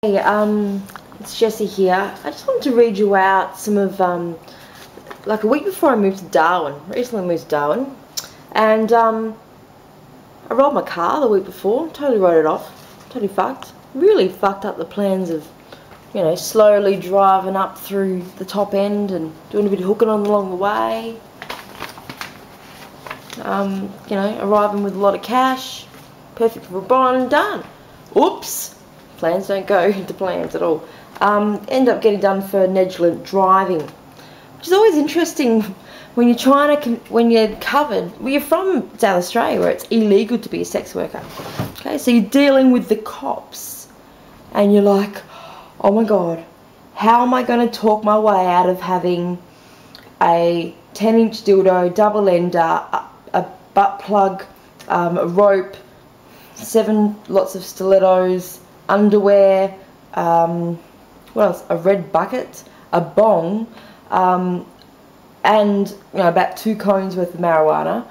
Hey, it's Jessie here. I just wanted to read you out some of, like a week before I moved to Darwin. Recently moved to Darwin. And, I rolled my car the week before. Totally wrote it off. Totally fucked. Really fucked up the plans of, slowly driving up through the top end and doing a bit of hooking on along the way. Arriving with a lot of cash. Perfect for a bond, done. Oops! Plans don't go into plans at all. End up getting done for negligent driving, which is always interesting when you're when you're covered. Well, you're from South Australia where it's illegal to be a sex worker. Okay, so you're dealing with the cops, and you're like, oh my god, how am I going to talk my way out of having a 10-inch dildo, double ender, a butt plug, a rope, 7 lots of stilettos, underwear, what else? A red bucket, a bong, and about 2 cones worth of marijuana.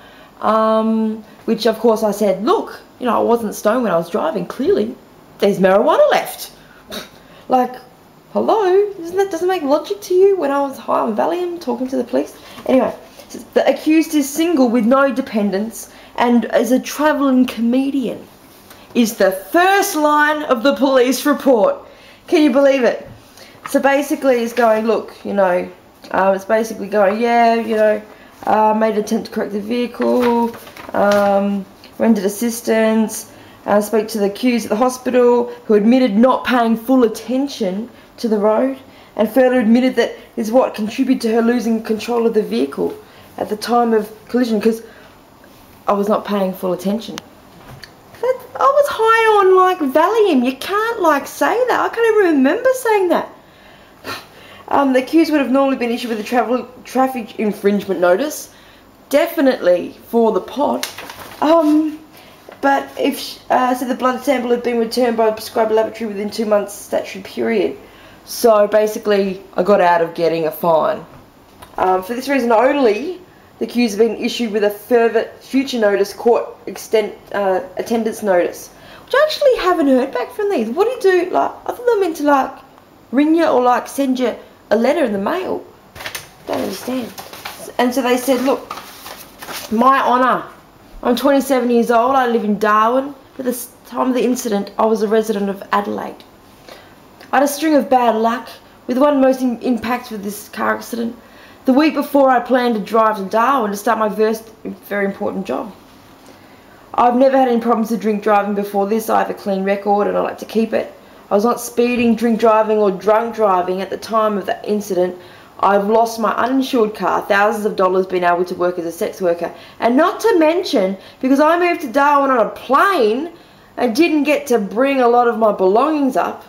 Which of course I said, look, I wasn't stoned when I was driving. Clearly, there's marijuana left. Like, hello, doesn't make logic to you? When I was high on Valium talking to the police. Anyway, the accused is single with no dependents and is a travelling comedian. Is the first line of the police report. Can you believe it? So basically it's going, look, it's basically going, made an attempt to correct the vehicle, rendered assistance, spoke to the accused at the hospital, who admitted not paying full attention to the road, and further admitted that is what contributed to her losing control of the vehicle at the time of collision, because I was not paying full attention. I was high on Valium. You can't say that. I can't even remember saying that. The accused would have normally been issued with a traffic infringement notice, definitely for the pot. But if so, the blood sample had been returned by a prescribed laboratory within 2 months statutory period. So basically, I got out of getting a fine. For this reason only, the accused have been issued with a further future notice, court attendance notice. Which I actually haven't heard back from these. What do you do? I thought they were meant to ring you or send you a letter in the mail. Don't understand. And so they said, look, my honour, I'm 27 years old, I live in Darwin. At the time of the incident, I was a resident of Adelaide. I had a string of bad luck, with one most impact with this car accident. The week before, I planned to drive to Darwin to start my first very important job. I've never had any problems with drink driving before this. I have a clean record and I like to keep it. I was not speeding, drink driving or drunk driving at the time of the incident. I've lost my uninsured car, thousands of dollars being able to work as a sex worker. And not to mention, because I moved to Darwin on a plane and didn't get to bring a lot of my belongings up,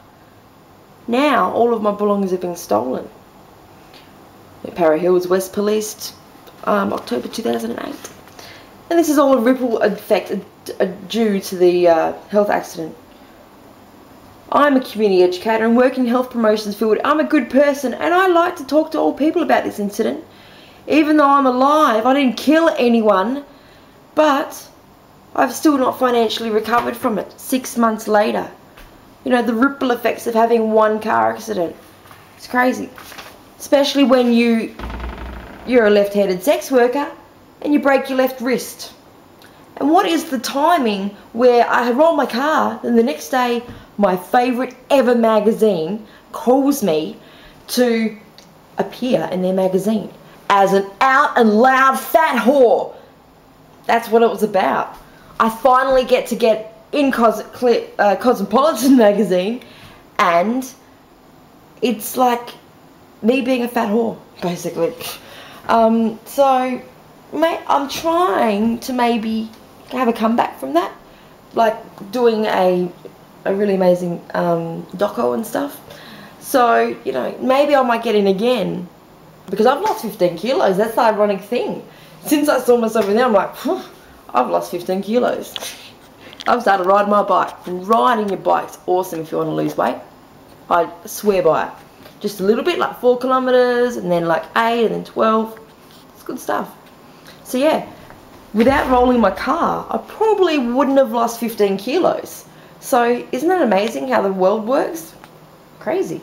now all of my belongings have been stolen. Para Hills West policed October 2008. And this is all a ripple effect due to the health accident. I'm a community educator and work in health promotions field. I'm a good person and I like to talk to all people about this incident. Even though I'm alive, I didn't kill anyone, but I've still not financially recovered from it 6 months later. The ripple effects of having one car accident. It's crazy. Especially when you're a left-handed sex worker and you break your left wrist. And what is the timing where I roll my car and the next day my favourite ever magazine calls me to appear in their magazine as an out and loud fat whore. That's what it was about. I finally get in Cosmopolitan magazine, and it's like me being a fat whore, basically. So, mate, I'm trying to maybe have a comeback from that, doing a really amazing doco and stuff. So, maybe I might get in again, because I've lost 15 kilos. That's the ironic thing. Since I saw myself in there, I'm like, I've lost 15 kilos. I've started riding my bike. And riding your bike's awesome if you want to lose weight. I swear by it. Just a little bit, 4 kilometers, and then 8, and then 12. It's good stuff. So yeah, without rolling my car, I probably wouldn't have lost 15 kilos. So isn't that amazing how the world works? Crazy.